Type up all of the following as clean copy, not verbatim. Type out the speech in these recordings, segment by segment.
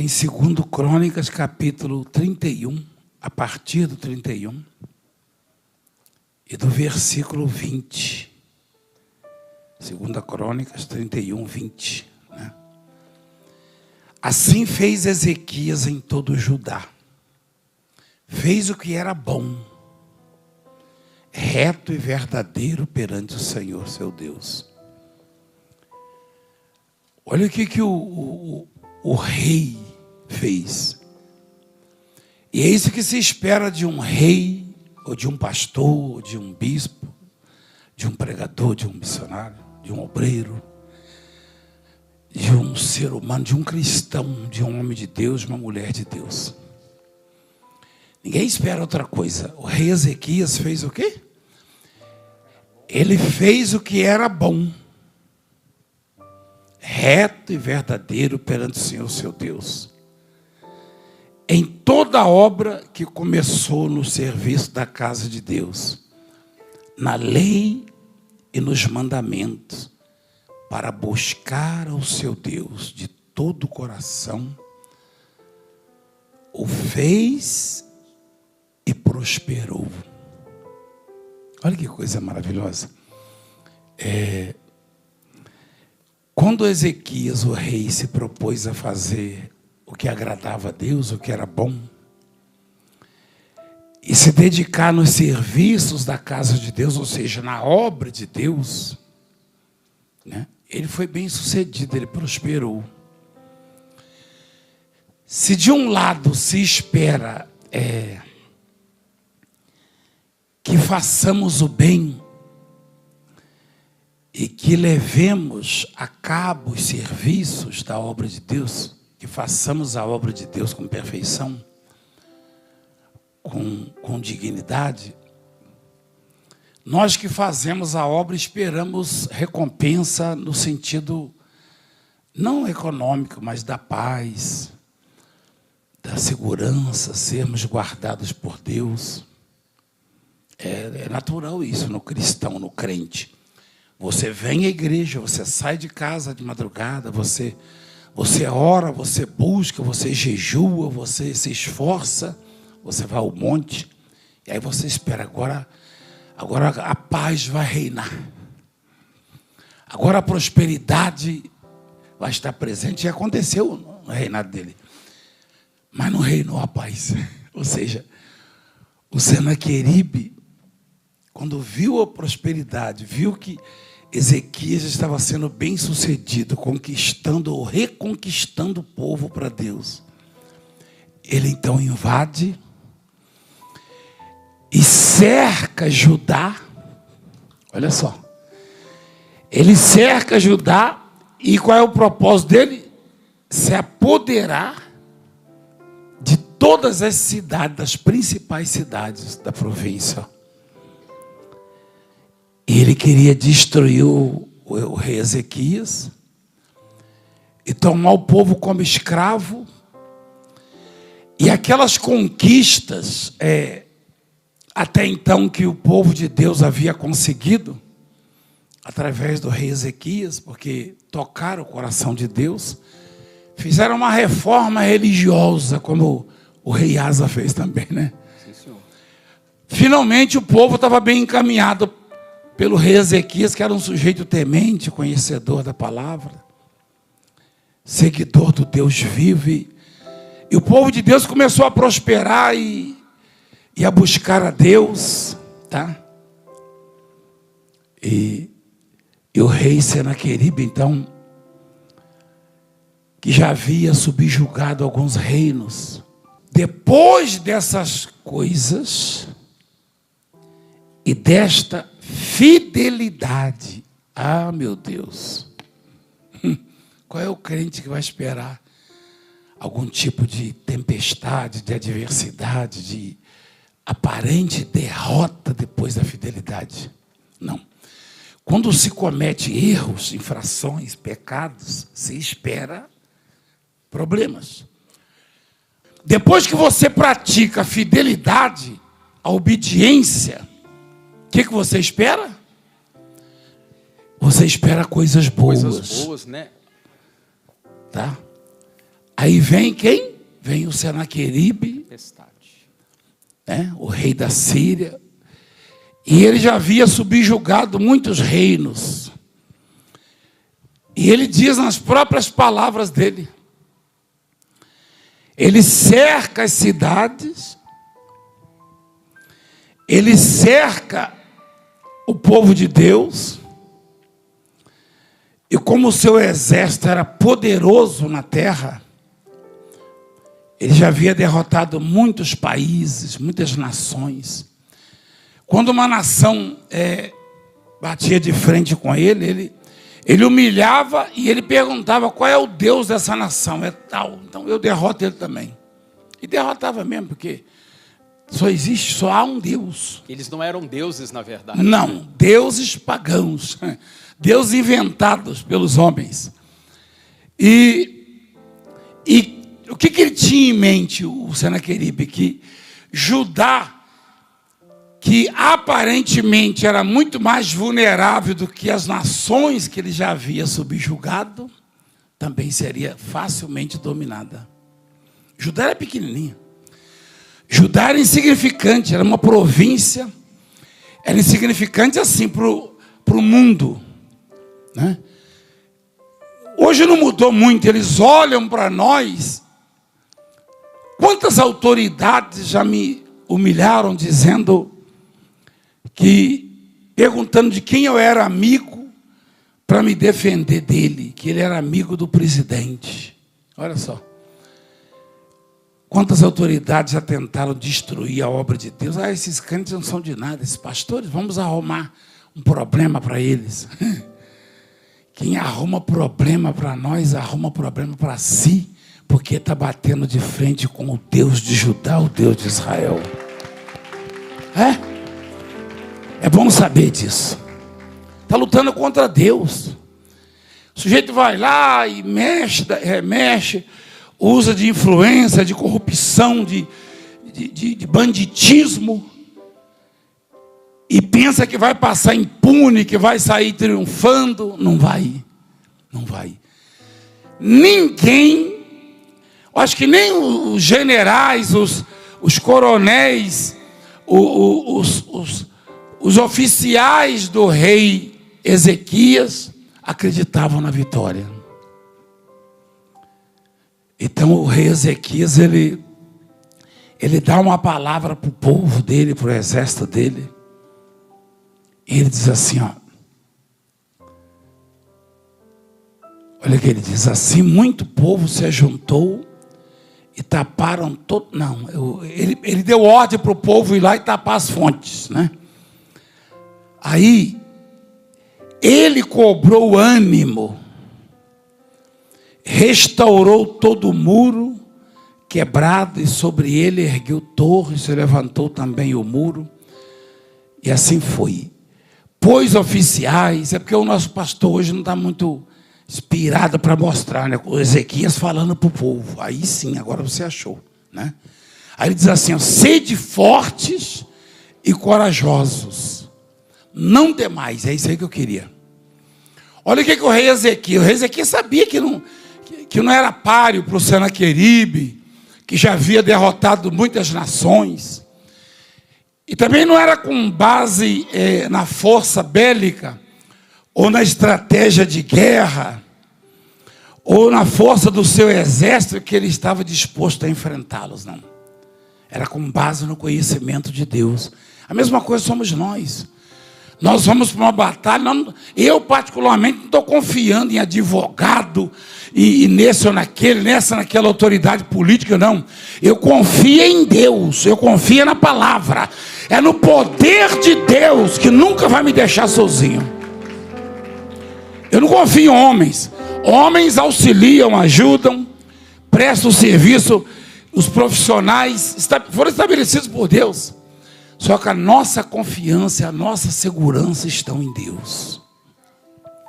Está em 2 Crônicas, capítulo 31, a partir do 31, e do versículo 20. 2 Crônicas 31, 20. Né? Assim fez Ezequias em todo Judá. Fez o que era bom, reto e verdadeiro perante o Senhor, seu Deus. Olha o que o rei fez. E é isso que se espera de um rei, ou de um pastor, ou de um bispo, de um pregador, de um missionário, de um obreiro, de um ser humano, de um cristão, de um homem de Deus, de uma mulher de Deus. Ninguém espera outra coisa. O rei Ezequias fez o quê? Ele fez o que era bom, reto e verdadeiro perante o Senhor, seu Deus. Em toda a obra que começou no serviço da casa de Deus, na lei e nos mandamentos, para buscar ao seu Deus de todo o coração, o fez e prosperou. Olha que coisa maravilhosa. Quando Ezequias, o rei, se propôs a fazer o que agradava a Deus, o que era bom, e se dedicar nos serviços da casa de Deus, ou seja, na obra de Deus, né? Ele foi bem sucedido, ele prosperou. Se de um lado se espera que façamos o bem e que levemos a cabo os serviços da obra de Deus, que façamos a obra de Deus com perfeição, com dignidade, nós que fazemos a obra esperamos recompensa no sentido não econômico, mas da paz, da segurança, sermos guardados por Deus. É natural isso no cristão, no crente. Você vem à igreja, você sai de casa de madrugada, você ora, você busca, você jejua, você se esforça, você vai ao monte, e aí você espera, agora a paz vai reinar. Agora a prosperidade vai estar presente. E aconteceu no reinado dele. Mas não reinou a paz. Ou seja, o Senaqueribe, quando viu a prosperidade, viu que Ezequias estava sendo bem sucedido, conquistando ou reconquistando o povo para Deus, ele então invade e cerca Judá. Olha só, ele cerca Judá, e qual é o propósito dele? Se apoderar de todas as cidades, das principais cidades da província. E ele queria destruir o rei Ezequias e tomar o povo como escravo. E aquelas conquistas, até então, que o povo de Deus havia conseguido, através do rei Ezequias, porque tocaram o coração de Deus, fizeram uma reforma religiosa, como o rei Asa fez também, né? Sim, senhor. Finalmente o povo estava bem encaminhado pelo rei Ezequias, que era um sujeito temente, conhecedor da palavra, seguidor do Deus vivo. E o povo de Deus começou a prosperar e a buscar a Deus, tá? E o rei Senaqueribe, então, que já havia subjugado alguns reinos, depois dessas coisas e desta fidelidade, meu Deus, qual é o crente que vai esperar algum tipo de tempestade, de adversidade, de aparente derrota depois da fidelidade? Não. Quando se comete erros, infrações, pecados, se espera problemas. Depois que você pratica a fidelidade, a obediência, o que você espera? Você espera coisas boas. Coisas boas, né? Tá? Aí vem quem? Vem o Senaqueribe, né, o rei da Síria. E ele já havia subjugado muitos reinos. E ele diz nas próprias palavras dele, ele cerca as cidades, ele cerca o povo de Deus, e como o seu exército era poderoso na terra, ele já havia derrotado muitos países, muitas nações. Quando uma nação batia de frente com ele humilhava e ele perguntava qual é o Deus dessa nação. É tal, então eu derroto ele também. E derrotava mesmo, porque só há um Deus. Eles não eram deuses, na verdade. Não, deuses pagãos, deuses inventados pelos homens. E o que ele tinha em mente, o Senaqueribe? Que Judá, que aparentemente era muito mais vulnerável do que as nações que ele já havia subjugado, também seria facilmente dominada. Judá era pequenininha. Judá era insignificante, era uma província, era insignificante assim para o mundo, né? Hoje não mudou muito, eles olham para nós. Quantas autoridades já me humilharam dizendo perguntando de quem eu era amigo para me defender dele, que ele era amigo do presidente. Olha só. Quantas autoridades já tentaram destruir a obra de Deus? Esses crentes não são de nada, esses pastores, vamos arrumar um problema para eles. Quem arruma problema para nós, arruma problema para si, porque está batendo de frente com o Deus de Judá, o Deus de Israel. É bom saber disso. Está lutando contra Deus. O sujeito vai lá e mexe, usa de influência, de corrupção, de banditismo, e pensa que vai passar impune, que vai sair triunfando. Não vai. Não vai. Ninguém, acho que nem os generais, os coronéis, os oficiais do rei Ezequias acreditavam na vitória. Então o rei Ezequias, ele dá uma palavra para o povo dele, para o exército dele. E ele diz assim, olha o que ele diz, assim muito povo se ajuntou e taparam todo. Não, ele deu ordem para o povo ir lá e tapar as fontes, né? Aí ele cobrou ânimo, restaurou todo o muro quebrado, e sobre ele ergueu torres, e levantou também o muro, e assim foi. Pôs oficiais, é porque o nosso pastor hoje não está muito inspirado para mostrar, né? O Ezequias falando para o povo, aí sim, agora você achou, né? Aí ele diz assim, sede fortes e corajosos, não temais. É isso aí que eu queria. Olha o que o rei Ezequias sabia que não era páreo para o Senaqueribe, que já havia derrotado muitas nações, e também não era com base na força bélica, ou na estratégia de guerra, ou na força do seu exército que ele estava disposto a enfrentá-los, não. Era com base no conhecimento de Deus. A mesma coisa somos nós. Nós vamos para uma batalha, eu particularmente não estou confiando em advogado, e nesse ou naquele, naquela autoridade política, não. Eu confio em Deus, eu confio na palavra. É no poder de Deus que nunca vai me deixar sozinho. Eu não confio em homens. Homens auxiliam, ajudam, prestam serviço. Os profissionais foram estabelecidos por Deus. Só que a nossa confiança, a nossa segurança estão em Deus.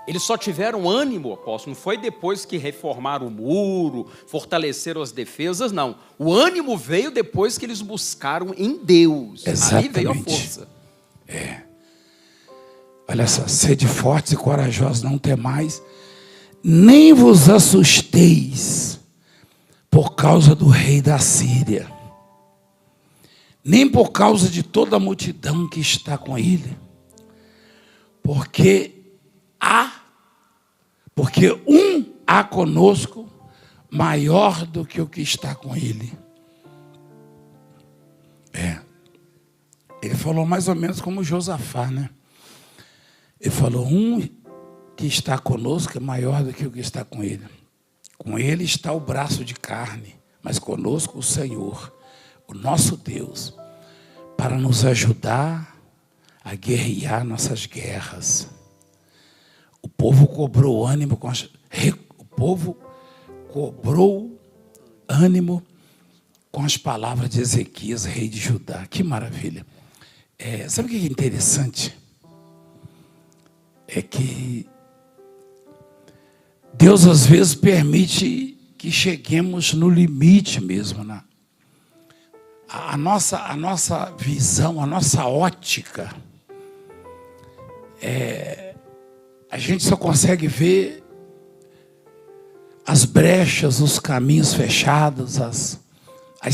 Eles só tiveram ânimo, apóstolo, não foi depois que reformaram o muro, fortaleceram as defesas, não. O ânimo veio depois que eles buscaram em Deus. Exatamente. Ali veio a força. Olha só, sede fortes e corajosos, não temais, nem vos assusteis por causa do rei da Síria, nem por causa de toda a multidão que está com ele, porque um há conosco maior do que o que está com ele. Ele falou mais ou menos como Josafá, né? Ele falou, um que está conosco é maior do que o que está com ele. Com ele está o braço de carne, mas conosco o Senhor, o nosso Deus, para nos ajudar a guerrear nossas guerras. O povo cobrou ânimo com as palavras de Ezequias, rei de Judá. Que maravilha. Sabe o que é interessante? É que Deus às vezes permite que cheguemos no limite mesmo, né? A nossa visão, a nossa ótica, a gente só consegue ver as brechas, os caminhos fechados, as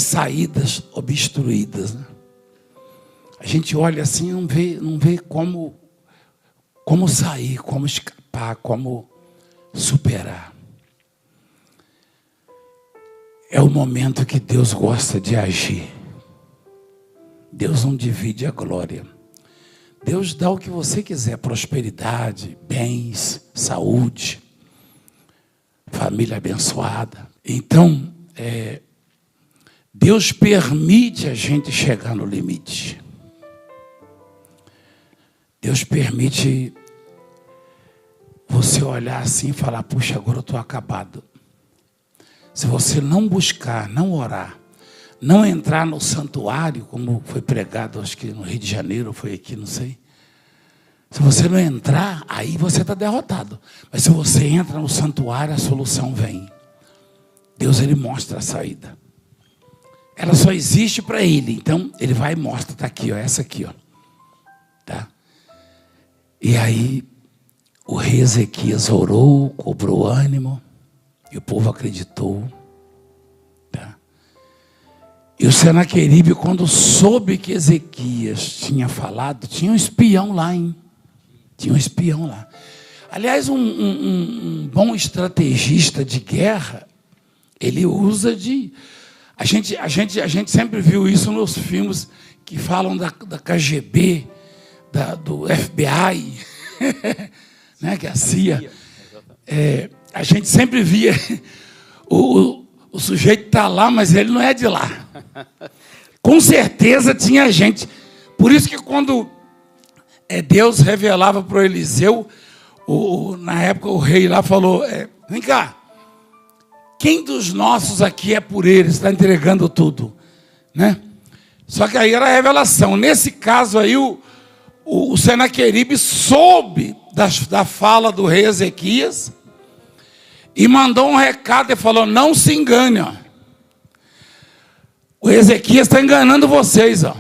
saídas obstruídas, né? A gente olha assim e não vê como sair, como escapar, como superar. É o momento que Deus gosta de agir. Deus não divide a glória. Deus dá o que você quiser, prosperidade, bens, saúde, família abençoada. Então, Deus permite a gente chegar no limite. Deus permite você olhar assim e falar, puxa, agora eu estou acabado. Se você não buscar, não orar, não entrar no santuário, como foi pregado, acho que no Rio de Janeiro, foi aqui, não sei. Se você não entrar, aí você está derrotado. Mas se você entra no santuário, a solução vem. Deus, ele mostra a saída. Ela só existe para ele. Então, ele vai e mostra. Está aqui, ó, essa aqui, ó. Tá? E aí, o rei Ezequias orou, cobrou ânimo, e o povo acreditou. Tá? E o Senaqueribe, quando soube que Ezequias tinha falado, tinha um espião lá, hein? Tinha um espião lá. Aliás, um bom estrategista de guerra, ele usa de... A gente sempre viu isso nos filmes que falam da KGB, do FBI, né, que é a CIA. A gente sempre via o sujeito está lá, mas ele não é de lá. Com certeza tinha gente. Por isso que quando Deus revelava para o Eliseu, na época o rei lá falou, vem cá, quem dos nossos aqui é por ele, está entregando tudo, né? Só que aí era a revelação. Nesse caso aí, o Senaqueribe soube da fala do rei Ezequias e mandou um recado e falou, não se engane, ó. O Ezequias está enganando vocês, ó.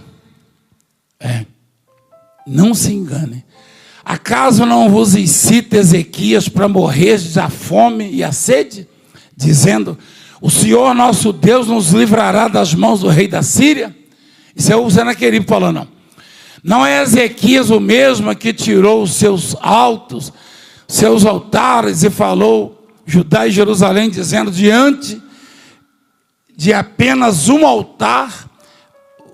Não se engane. Acaso não vos incita Ezequias para morrer da fome e a sede? Dizendo, o Senhor nosso Deus nos livrará das mãos do rei da Síria? Isso é o Senaqueribe falando, não é Ezequias o mesmo que tirou os seus altos, seus altares e falou Judá e Jerusalém, dizendo, diante de apenas um altar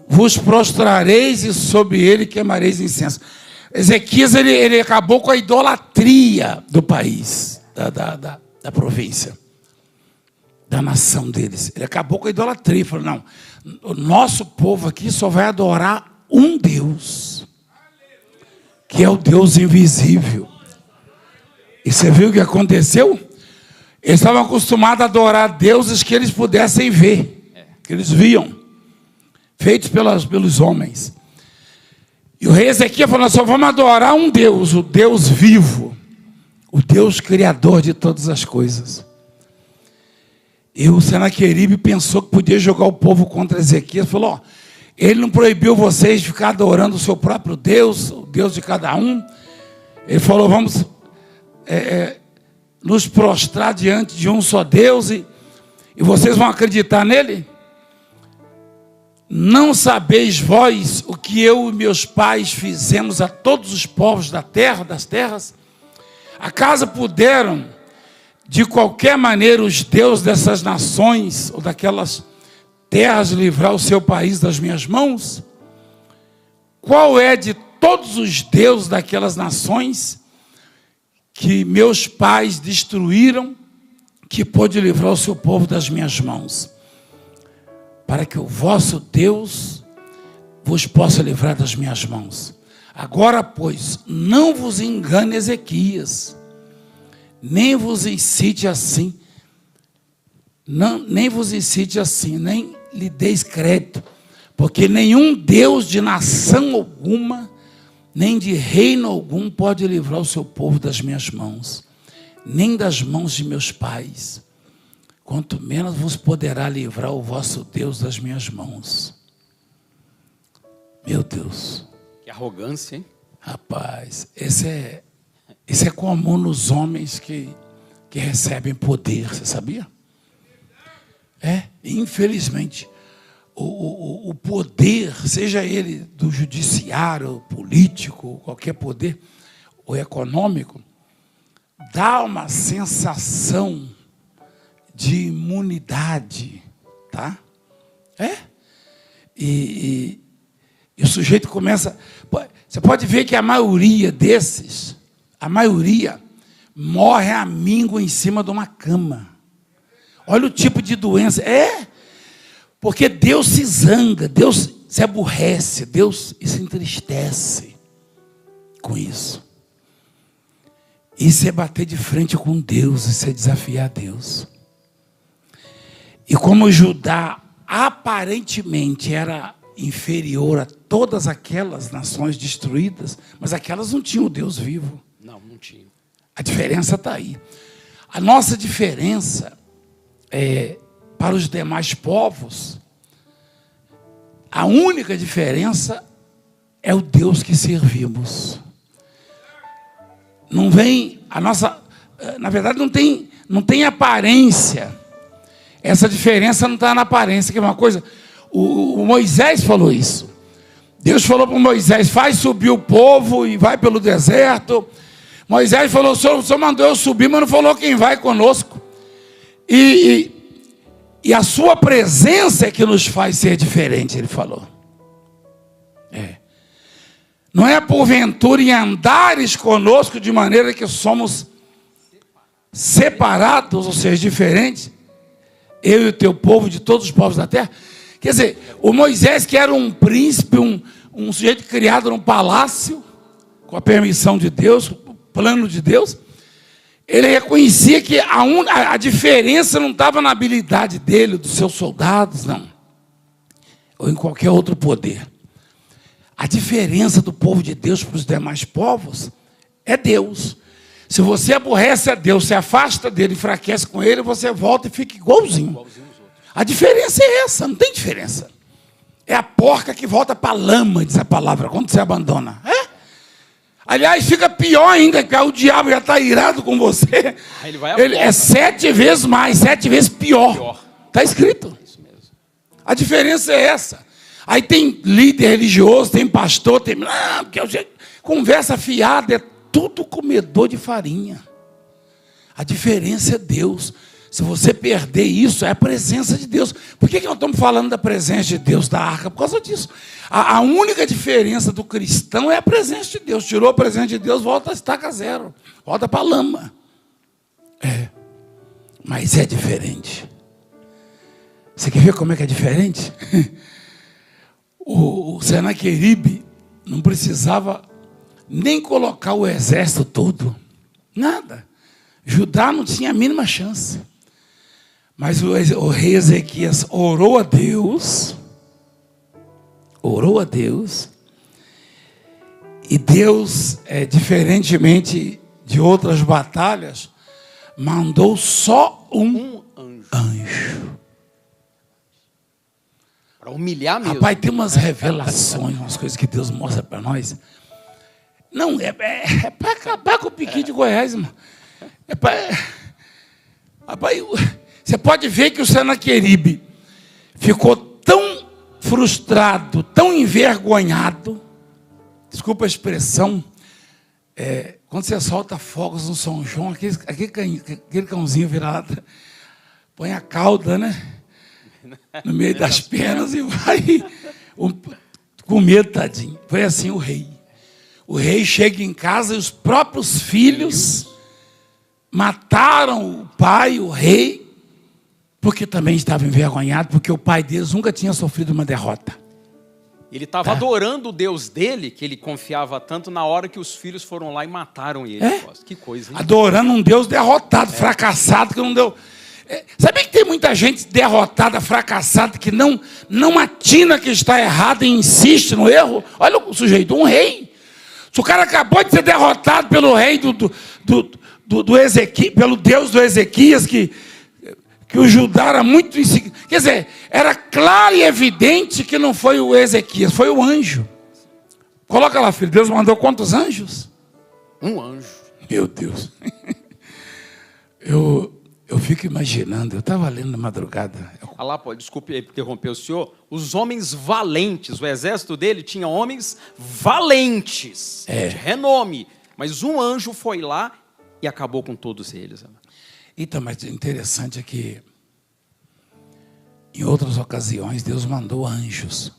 vos prostrareis e sobre ele queimareis incenso. Ezequias, ele acabou com a idolatria do país, da província, da nação deles. Ele acabou com a idolatria. Ele falou, não, o nosso povo aqui só vai adorar um Deus, que é o Deus invisível. E você viu o que aconteceu? Eles estavam acostumados a adorar deuses que eles pudessem ver, que eles viam, feitos pelos homens. E o rei Ezequias falou, nós só vamos adorar um Deus, o Deus vivo, o Deus criador de todas as coisas. E o Senaqueribe pensou que podia jogar o povo contra Ezequias, falou, ele não proibiu vocês de ficar adorando o seu próprio Deus, o Deus de cada um. Ele falou, vamos nos prostrar diante de um só Deus. E vocês vão acreditar nele? Não sabeis vós o que eu e meus pais fizemos a todos os povos da terra, das terras? Acaso puderam, de qualquer maneira, os deuses dessas nações, ou daquelas terras, livrar o seu país das minhas mãos? Qual é de todos os deuses daquelas nações que meus pais destruíram, que pôde livrar o seu povo das minhas mãos? Para que o vosso Deus vos possa livrar das minhas mãos. Agora, pois, não vos engane Ezequias, nem vos incite assim, nem lhe deis crédito, porque nenhum Deus de nação alguma, nem de reino algum, pode livrar o seu povo das minhas mãos, nem das mãos de meus pais. Quanto menos vos poderá livrar o vosso Deus das minhas mãos. Meu Deus. Que arrogância, hein? Rapaz, esse é comum nos homens que recebem poder, você sabia? Infelizmente, o poder, seja ele do judiciário, político, qualquer poder, ou econômico, dá uma sensação de imunidade, tá? E o sujeito começa... Você pode ver que a maioria desses, morre à míngua em cima de uma cama. Olha o tipo de doença. Porque Deus se zanga, Deus se aborrece, Deus se entristece com isso. Isso é bater de frente com Deus, isso é desafiar Deus. E como Judá aparentemente era inferior a todas aquelas nações destruídas, mas aquelas não tinham o Deus vivo. Não tinham. A diferença está aí. A nossa diferença para os demais povos, a única diferença é o Deus que servimos. Não vem a nossa, na verdade não tem aparência. Essa diferença não está na aparência, que é uma coisa. O Moisés falou isso. Deus falou para Moisés: faz subir o povo e vai pelo deserto. Moisés falou: o senhor mandou eu subir, mas não falou quem vai conosco. E a sua presença é que nos faz ser diferente, ele falou. Não é porventura em andares conosco de maneira que somos separados, ou seja, diferentes, eu e o teu povo de todos os povos da terra. Quer dizer, o Moisés, que era um príncipe, um sujeito criado num palácio, com a permissão de Deus, o plano de Deus, ele reconhecia que a diferença não estava na habilidade dele, dos seus soldados, não, ou em qualquer outro poder. A diferença do povo de Deus para os demais povos é Deus. Se você aborrece a Deus, se afasta dele, enfraquece com ele, você volta e fica igualzinho. A diferença é essa, não tem diferença. É a porca que volta para a lama, diz a palavra, quando você abandona. Aliás, fica pior ainda, que o diabo já está irado com você. Ele é 7 vezes mais, 7 vezes pior. Está escrito. Isso mesmo. A diferença é essa. Aí tem líder religioso, tem pastor, tem... conversa fiada, é tudo comedor de farinha. A diferença é Deus. Se você perder isso, é a presença de Deus. Por que nós estamos falando da presença de Deus, da arca? Por causa disso. A única diferença do cristão é a presença de Deus. Tirou a presença de Deus, volta a estaca zero. Volta para a lama. Mas é diferente. Você quer ver como é que é diferente? O Senaqueribe não precisava nem colocar o exército todo. Nada. Judá não tinha a mínima chance. Mas o rei Ezequias orou a Deus, e Deus, diferentemente de outras batalhas, mandou só um anjo. Para humilhar mesmo. Rapaz, tem umas revelações, umas coisas que Deus mostra para nós. Não, é para acabar com o Piqui de Goiás, irmão. Rapaz, Você pode ver que o Senaqueribe ficou tão frustrado, tão envergonhado, desculpa a expressão, quando você solta fogos no São João, aquele cãozinho virado, põe a cauda, né? No meio das pernas e vai com medo, tadinho. Foi assim o rei. O rei chega em casa e os próprios filhos mataram o pai, o rei, porque também estava envergonhado, porque o pai deles nunca tinha sofrido uma derrota. Ele estava adorando o Deus dele, que ele confiava tanto, na hora que os filhos foram lá e mataram ele. Que coisa, hein? Adorando um Deus derrotado, fracassado, que não deu... Sabia que tem muita gente derrotada, fracassada, que não atina que está errado e insiste no erro? Olha o sujeito, um rei. Se o cara acabou de ser derrotado pelo rei do Ezequias, pelo Deus do Ezequias, que o Judá era muito... Quer dizer, era claro e evidente que não foi o Ezequias, foi o anjo. Coloca lá, filho, Deus mandou quantos anjos? Um anjo. Meu Deus. Eu fico imaginando, eu estava lendo na madrugada. Desculpe interromper o senhor. Os homens valentes, o exército dele tinha homens valentes, de renome. Mas um anjo foi lá e acabou com todos eles. Então, mas o interessante é que, em outras ocasiões, Deus mandou anjos.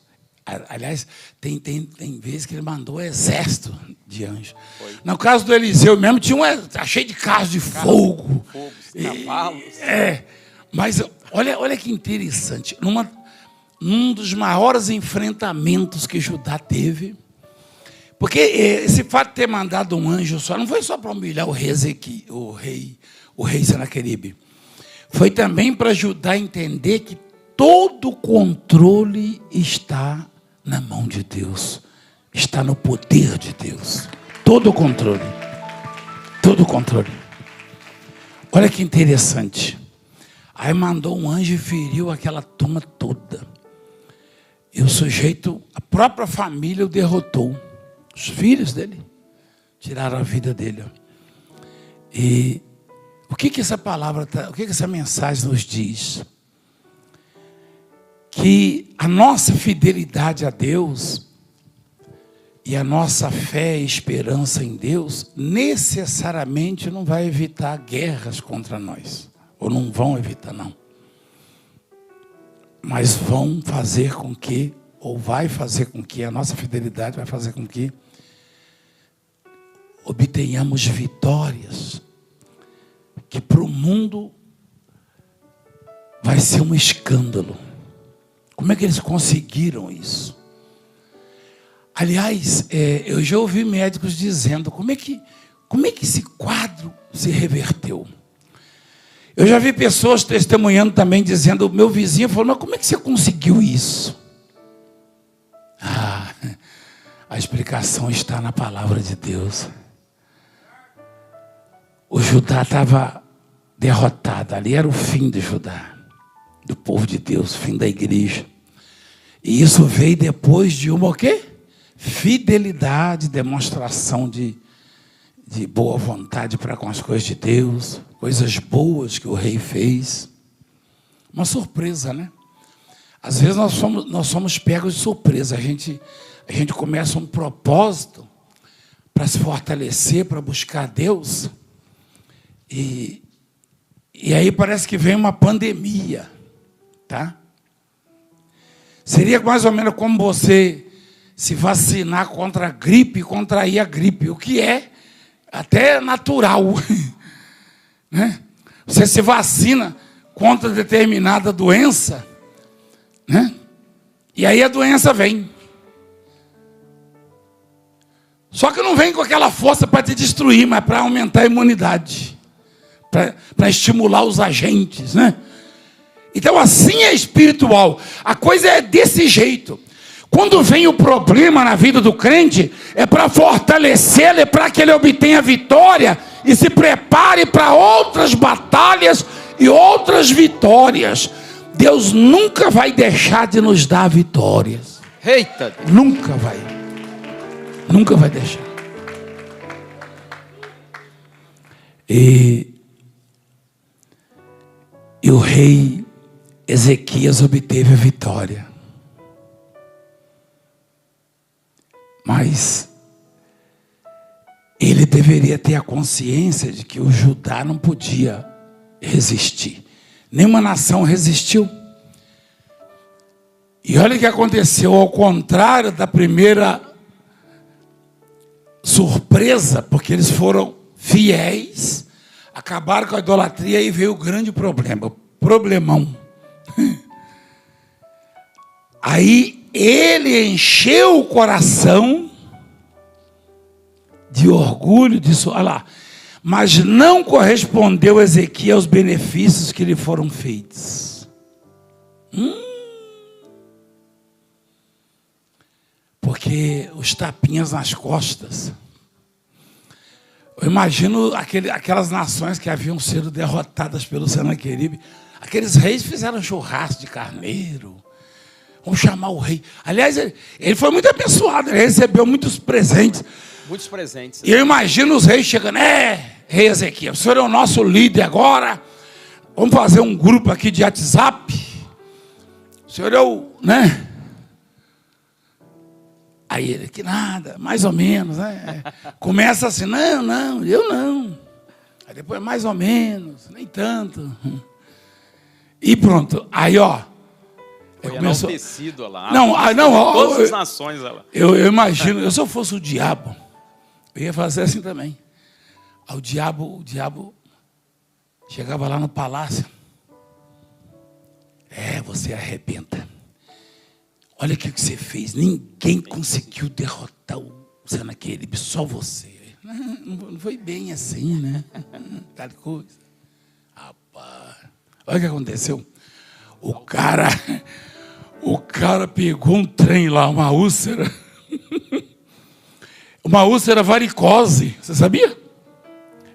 Aliás, tem vezes que ele mandou exército de anjos. No caso do Eliseu mesmo, tá cheio de carros de fogo. Cavalos. Mas olha que interessante. Num dos maiores enfrentamentos que Judá teve, porque esse fato de ter mandado um anjo só, não foi só para humilhar o rei Senaqueribe. Foi também para Judá a entender que todo o controle está na mão de Deus, está no poder de Deus. Todo o controle. Todo o controle. Olha que interessante. Aí mandou um anjo e feriu aquela turma toda. E o sujeito, a própria família o derrotou. Os filhos dele tiraram a vida dele. E o que essa palavra, o que essa mensagem nos diz? Que a nossa fidelidade a Deus e a nossa fé e esperança em Deus necessariamente não vai evitar guerras contra nós. Ou não vão evitar, não. Mas vão fazer com que, ou vai fazer com que, a nossa fidelidade vai fazer com que obtenhamos vitórias que para o mundo vai ser um escândalo. Como é que eles conseguiram isso? Aliás, eu já ouvi médicos dizendo, como é que esse quadro se reverteu? Eu já vi pessoas testemunhando também, dizendo, o meu vizinho falou, mas como é que você conseguiu isso? A explicação está na palavra de Deus. O Judá estava derrotado, ali era o fim de Judá, do povo de Deus, fim da igreja. E isso veio depois de uma o quê? Fidelidade, demonstração de boa vontade para com as coisas de Deus, coisas boas que o rei fez. Uma surpresa, né? Às vezes nós somos pegos de surpresa. A gente começa um propósito para se fortalecer, para buscar Deus. E aí parece que vem uma pandemia, tá? Seria mais ou menos como você se vacinar contra a gripe e contrair a gripe, o que é até natural. Né? Você se vacina contra determinada doença, né? E aí a doença vem. Só que não vem com aquela força para te destruir, mas para aumentar a imunidade, para estimular os agentes, né? Então assim é espiritual. A coisa é desse jeito. Quando vem o problema na vida do crente, é para fortalecê-lo, é para que ele obtenha vitória e se prepare para outras batalhas e outras vitórias. Deus nunca vai deixar de nos dar vitórias. Eita! Nunca vai. Nunca vai deixar. E E o rei Ezequias obteve a vitória. Mas ele deveria ter a consciência de que o Judá não podia resistir. Nenhuma nação resistiu. E olha o que aconteceu, ao contrário da primeira surpresa, porque eles foram fiéis, acabaram com a idolatria e veio o grande problema, problemão. Aí ele encheu o coração de orgulho, disso, olha lá, mas não correspondeu a Ezequias aos benefícios que lhe foram feitos. Porque os tapinhas nas costas. Eu imagino aquelas nações que haviam sido derrotadas pelo Senaqueribe. Aqueles reis fizeram churrasco de carneiro. Vamos chamar o rei. Aliás, ele foi muito abençoado. Ele recebeu muitos presentes. Muitos presentes. E eu imagino os reis chegando. Rei Ezequias, o senhor é o nosso líder agora. Vamos fazer um grupo aqui de WhatsApp. O senhor é o, né? Aí ele, que nada, mais ou menos, né? Começa assim, não, eu não. Aí depois, mais ou menos, nem tanto. E pronto, aí ó. Começou... tecido lá. Todas as nações lá. Eu imagino, se eu fosse o diabo, eu ia fazer assim também. Aí o diabo chegava lá no palácio. Você arrebenta. Olha o que você fez. Ninguém conseguiu derrotar o Senaqueribe, só você. Não foi bem assim, né? Tal coisa. Rapaz, olha o que aconteceu. O cara pegou um trem lá, uma úlcera. Uma úlcera varicose. Você sabia?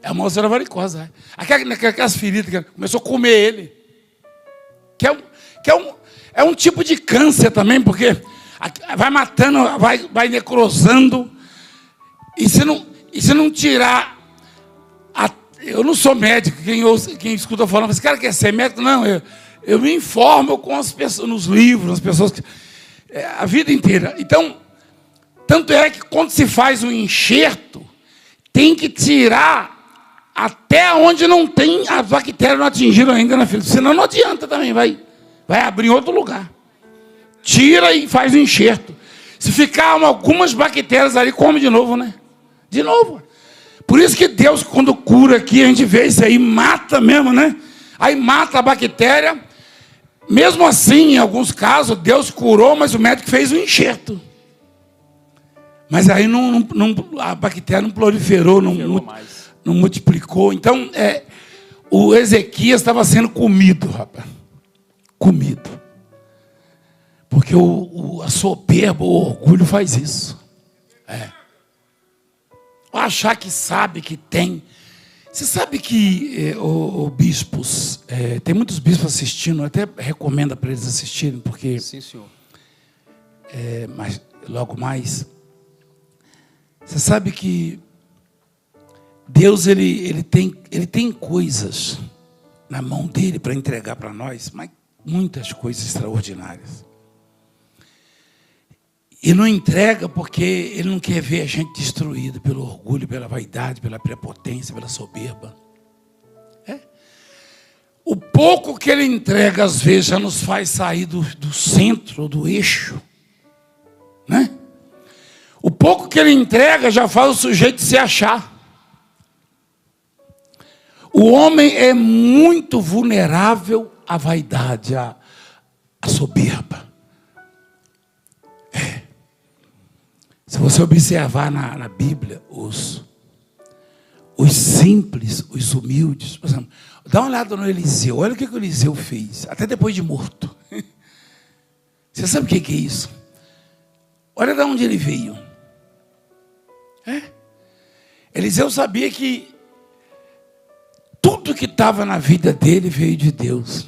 É uma úlcera varicose. Aquelas feridas que começou a comer ele. É um tipo de câncer também, porque vai matando, vai necrosando. E se não tirar... eu não sou médico, quem escuta falando, esse cara quer ser médico? Não, eu me informo com as pessoas, nos livros, as pessoas, a vida inteira. Então, tanto é que quando se faz um enxerto, tem que tirar até onde não tem, as bactérias não atingiram ainda na filha. Senão não adianta também, vai abrir em outro lugar. Tira e faz o enxerto. Se ficar algumas bactérias ali, come de novo, né? De novo. Por isso que Deus, quando cura aqui, a gente vê isso aí, mata mesmo, né? Aí mata a bactéria. Mesmo assim, em alguns casos, Deus curou, mas o médico fez o enxerto. Mas aí a bactéria não proliferou, não multiplicou. Então, o Ezequias estava sendo comido, rapaz. Comido. Porque a soberba, o orgulho faz isso. Achar que sabe que tem. Você sabe que bispos, tem muitos bispos assistindo, eu até recomendo para eles assistirem, porque... Sim, senhor. Mas logo mais... Você sabe que Deus ele tem coisas na mão dele para entregar para nós, mas muitas coisas extraordinárias. E não entrega porque ele não quer ver a gente destruída pelo orgulho, pela vaidade, pela prepotência, pela soberba. O pouco que ele entrega, às vezes, já nos faz sair do centro, do eixo. Né? O pouco que ele entrega já faz o sujeito se achar. O homem é muito vulnerável à vaidade, à soberba. Se você observar na Bíblia, os simples, os humildes, por exemplo, dá uma olhada no Eliseu, olha o que o Eliseu fez, até depois de morto. Você sabe o que é isso? Olha de onde ele veio. Eliseu sabia que tudo que estava na vida dele veio de Deus.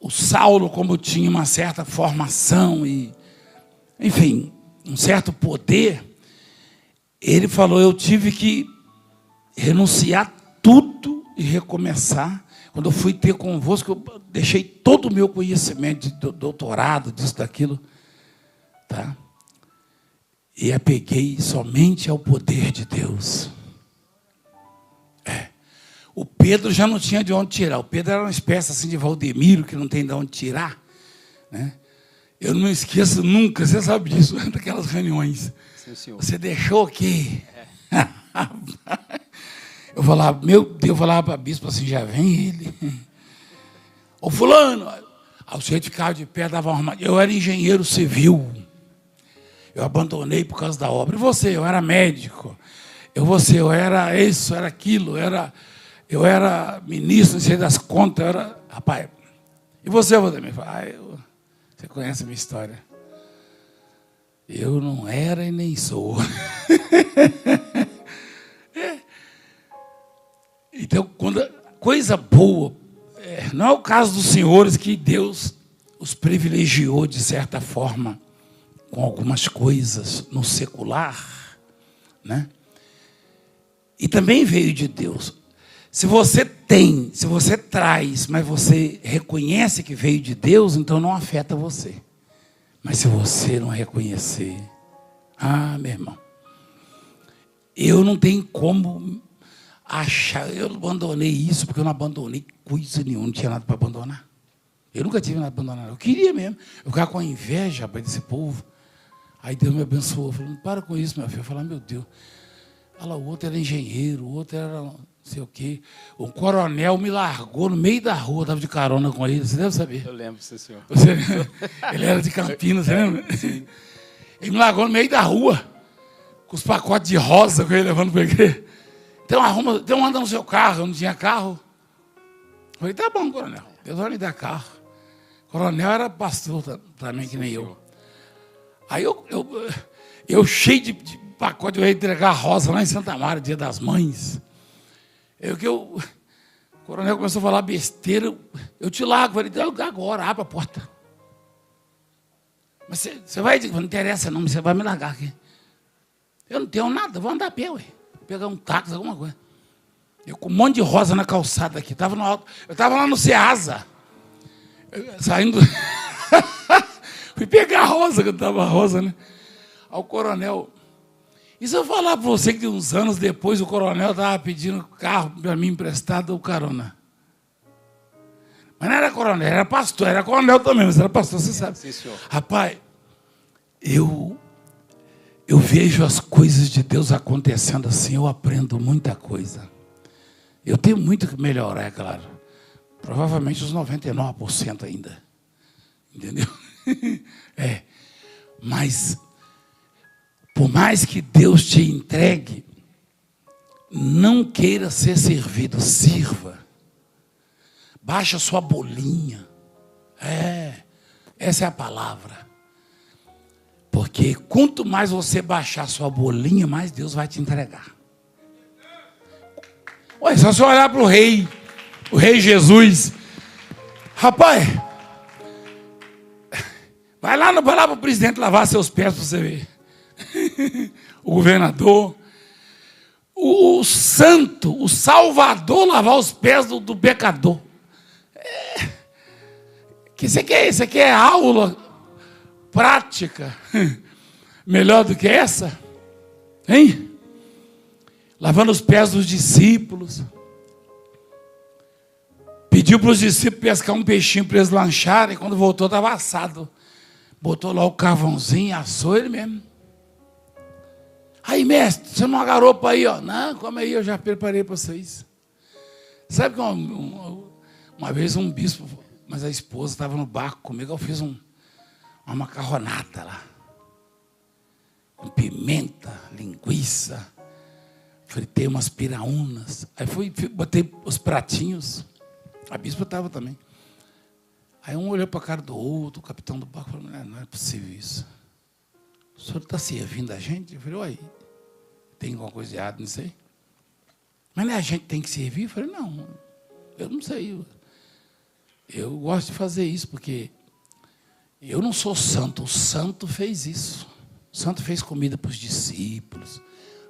O Saulo, como tinha uma certa formação e, enfim, um certo poder, ele falou, eu tive que renunciar tudo e recomeçar. Quando eu fui ter convosco, eu deixei todo o meu conhecimento de doutorado, disso, daquilo, tá? E apeguei somente ao poder de Deus. O Pedro já não tinha de onde tirar. O Pedro era uma espécie assim de Valdemiro, que não tem de onde tirar, né? Eu não esqueço nunca, você sabe disso, daquelas reuniões. Sim, senhor. Você deixou o quê? Eu falava, meu Deus, eu falava para a bispo assim, já vem ele. Ô fulano, o sujeito ficava de pé, dava uma armadilha. Eu era engenheiro civil. Eu abandonei por causa da obra. E você? Eu era médico. Eu era isso, era aquilo, eu era ministro, não sei das contas, eu era... Rapaz, e você, Valdemir? Você conhece a minha história. Eu não era e nem sou. Então, coisa boa, não é o caso dos senhores que Deus os privilegiou, de certa forma, com algumas coisas no secular, né? E também veio de Deus. Se você traz, mas você reconhece que veio de Deus, então não afeta você. Mas se você não reconhecer, meu irmão, eu não tenho como achar, eu abandonei isso, porque eu não abandonei coisa nenhuma, não tinha nada para abandonar. Eu nunca tive nada para abandonar, eu queria mesmo. Eu ficava com inveja desse povo. Aí Deus me abençoou, falou, não para com isso, meu filho. Eu falei, meu Deus. Olha, o outro era engenheiro, o outro era não sei o quê. Um coronel me largou no meio da rua, estava de carona com ele, você deve saber. Eu lembro, senhor. Ele era de Campinas, você lembra? Sim. Ele me largou no meio da rua, com os pacotes de rosa que ele levando para a igreja. Então anda no seu carro, eu não tinha carro. Eu falei, tá bom, coronel, Deus vai me dar carro. O coronel era pastor também, que nem eu. Aí eu cheio de pacote, eu ia entregar a rosa lá em Santa Mara, Dia das Mães. O coronel começou a falar besteira, eu te largo, falei, agora, abre a porta. Mas você vai, não interessa não, você vai me largar aqui. Eu não tenho nada, vou andar a pé, ué. Vou pegar um táxi, alguma coisa. Eu com um monte de rosa na calçada aqui, eu estava lá no Ceasa, saindo, fui pegar a rosa, que eu estava rosa, né? Ao coronel... E se eu falar para você que uns anos depois o coronel estava pedindo carro para mim emprestado ou carona? Mas não era coronel, era pastor, era coronel também, mas era pastor, você sabe. Sim, senhor. Rapaz, eu vejo as coisas de Deus acontecendo assim, eu aprendo muita coisa. Eu tenho muito que melhorar, é claro. Provavelmente os 99% ainda. Entendeu? Mas... por mais que Deus te entregue, não queira ser servido, sirva. Baixa sua bolinha. Essa é a palavra. Porque quanto mais você baixar sua bolinha, mais Deus vai te entregar. Ué, só você olhar para o rei Jesus. Rapaz, vai lá para o presidente lavar seus pés para você ver. O governador, o santo, o salvador lavar os pés do pecador. Isso aqui é aula prática melhor do que essa? Hein? Lavando os pés dos discípulos. Pediu para os discípulos pescar um peixinho para eles lancharem. Quando voltou estava assado. Botou lá o carvãozinho, assou ele mesmo. Aí, mestre, você não agarrou para aí, ó. Não, come aí, eu já preparei para vocês. Sabe que uma vez um bispo, mas a esposa estava no barco comigo, eu fiz uma macarronada lá. Com pimenta, linguiça, fritei umas piraúnas. Aí botei os pratinhos, a bispa estava também. Aí um olhou para a cara do outro, o capitão do barco falou, não é possível isso. O senhor está servindo a gente? Eu falei, uai, tem alguma coisa errada, não sei. Mas não é a gente que tem que servir? Eu falei, não, eu não sei. Eu gosto de fazer isso, porque eu não sou santo, o santo fez isso. O santo fez comida para os discípulos,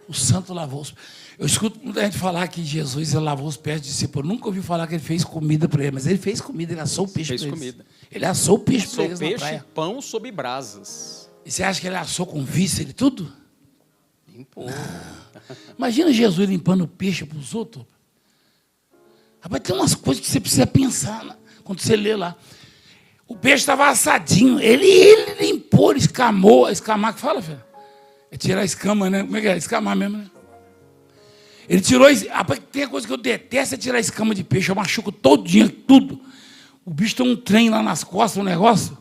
O santo lavou os pés. Eu escuto muita gente falar que Jesus ele lavou os pés dos discípulos. Eu nunca ouvi falar que ele fez comida para ele, mas ele fez comida, ele assou o peixe para eles. Ele assou o peixe para eles na praia. Pão sob brasas. E você acha que ele assou com víscera e tudo? Limpou. Imagina Jesus limpando o peixe para os outros. Rapaz, tem umas coisas que você precisa pensar, né? Quando você lê lá. O peixe estava assadinho. Ele limpou, ele escamou. Escamar que fala, filho? É tirar a escama, né? Como é que é? Escamar mesmo, né? Ele tirou... Rapaz, tem a coisa que eu detesto, é tirar a escama de peixe. Eu machuco todinho, tudo. O bicho tem um trem lá nas costas, um negócio.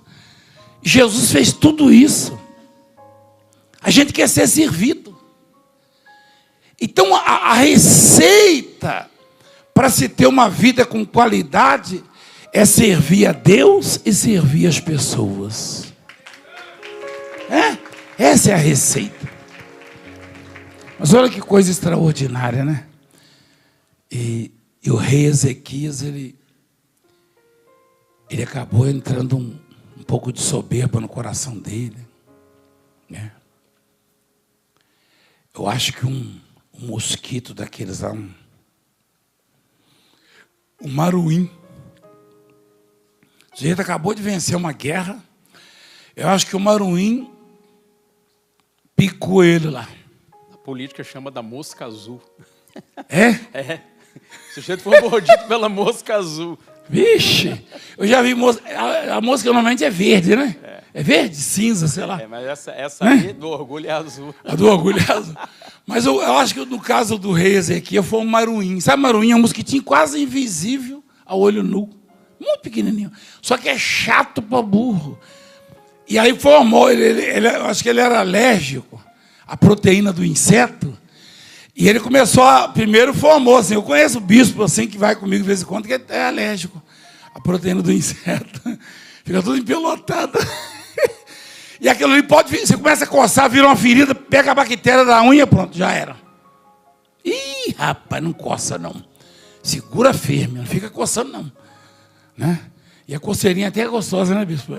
Jesus fez tudo isso. A gente quer ser servido. Então, a receita para se ter uma vida com qualidade é servir a Deus e servir as pessoas. Essa é a receita. Mas olha que coisa extraordinária, né? E o rei Ezequias, ele acabou entrando um pouco de soberba no coração dele, né? Eu acho que um mosquito daqueles lá, um maruim. O sujeito acabou de vencer uma guerra. Eu acho que o maruim picou ele lá. A política chama da mosca azul. É? É. O sujeito foi mordido pela mosca azul. Vixe, eu já vi mosca. A mosca normalmente é verde, né? É verde, cinza, sei lá. Mas essa aí do orgulho é azul. A do orgulho é azul. Mas eu acho que no caso do rei Ezequias foi um maruim. Sabe maruim? É um mosquitinho quase invisível a olho nu. Muito pequenininho. Só que é chato para burro. E aí formou, eu acho que ele era alérgico à proteína do inseto. E ele começou primeiro formou, assim, eu conheço bispo assim, que vai comigo de vez em quando, que é alérgico à proteína do inseto. Fica tudo empelotado. E aquilo ali pode vir, você começa a coçar, vira uma ferida, pega a bactéria da unha, pronto, já era. Ih, rapaz, não coça não. Segura firme, não fica coçando não. Né? E a coceirinha até é gostosa, né, bispo?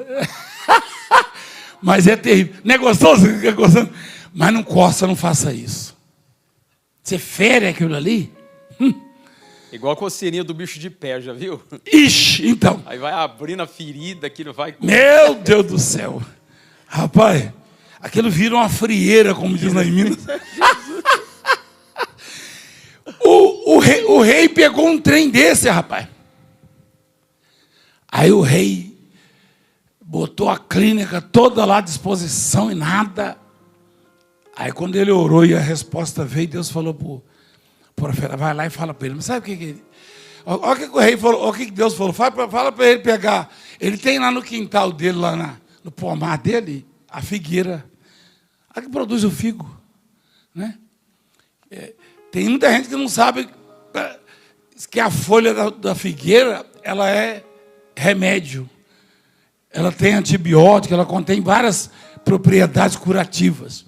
Mas é terrível. Não é gostoso? Fica coçando? Mas não coça, não faça isso. Você fere aquilo ali? Igual a coceirinha do bicho de pé, já viu? Ixi, então. Aí vai abrindo a ferida, aquilo vai... Meu Deus do céu. Rapaz, aquilo vira uma frieira, como diz lá em Minas. o rei pegou um trem desse, rapaz. Aí o rei botou a clínica toda lá à disposição e nada. Aí quando ele orou e a resposta veio, Deus falou para o profeta, vai lá e fala para ele. Mas sabe o que ele... Olha o que o rei falou, olha o que Deus falou. Fala para ele pegar. Ele tem lá no quintal dele, lá no pomar dele, a figueira. A que produz o figo. Né? Tem muita gente que não sabe que a folha da figueira, ela é remédio. Ela tem antibiótico, ela contém várias propriedades curativas.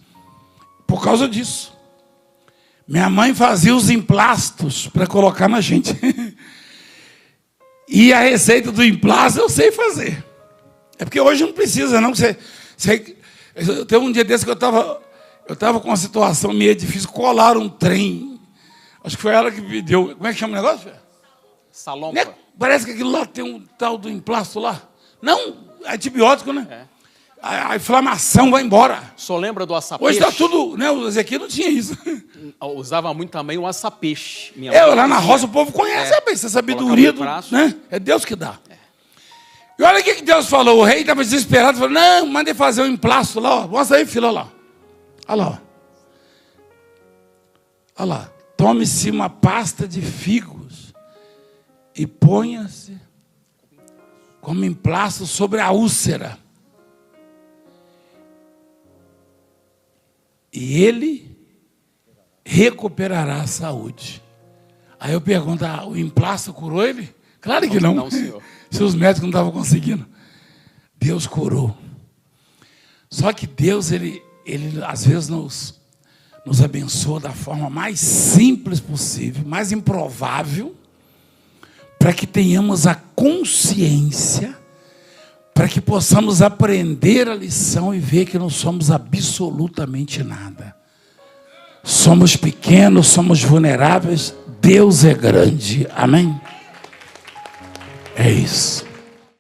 Por causa disso. Minha mãe fazia os emplastos para colocar na gente. E a receita do emplasto eu sei fazer. É porque hoje não precisa, não. Teve um dia desse que eu estava com uma situação meio difícil. Colaram um trem. Acho que foi ela que me deu. Como é que chama o negócio? Salompa. Parece que aquilo lá tem um tal do emplasto lá. Não, é antibiótico, né? É. A inflamação vai embora. Só lembra do açapeixe? Hoje está tudo, né? O Ezequiel não tinha isso. Usava muito também o açapeixe. Lá na roça o povo conhece, essa sabedoria, né? É Deus que dá. E olha o que Deus falou. O rei estava desesperado, falou, não, mandei fazer um emplasto lá, ó. Mostra aí, filho, olha lá. Olha lá. Olha lá. Tome-se uma pasta de figos e ponha-se como emplasto sobre a úlcera. E ele recuperará a saúde. Aí eu pergunto, o emplasto curou ele? Claro que não. Não, senhor. Se os médicos não estavam conseguindo. Deus curou. Só que Deus, ele às vezes nos abençoa da forma mais simples possível, mais improvável, para que tenhamos a consciência, para que possamos aprender a lição e ver que não somos absolutamente nada. Somos pequenos, somos vulneráveis. Deus é grande. Amém? É isso.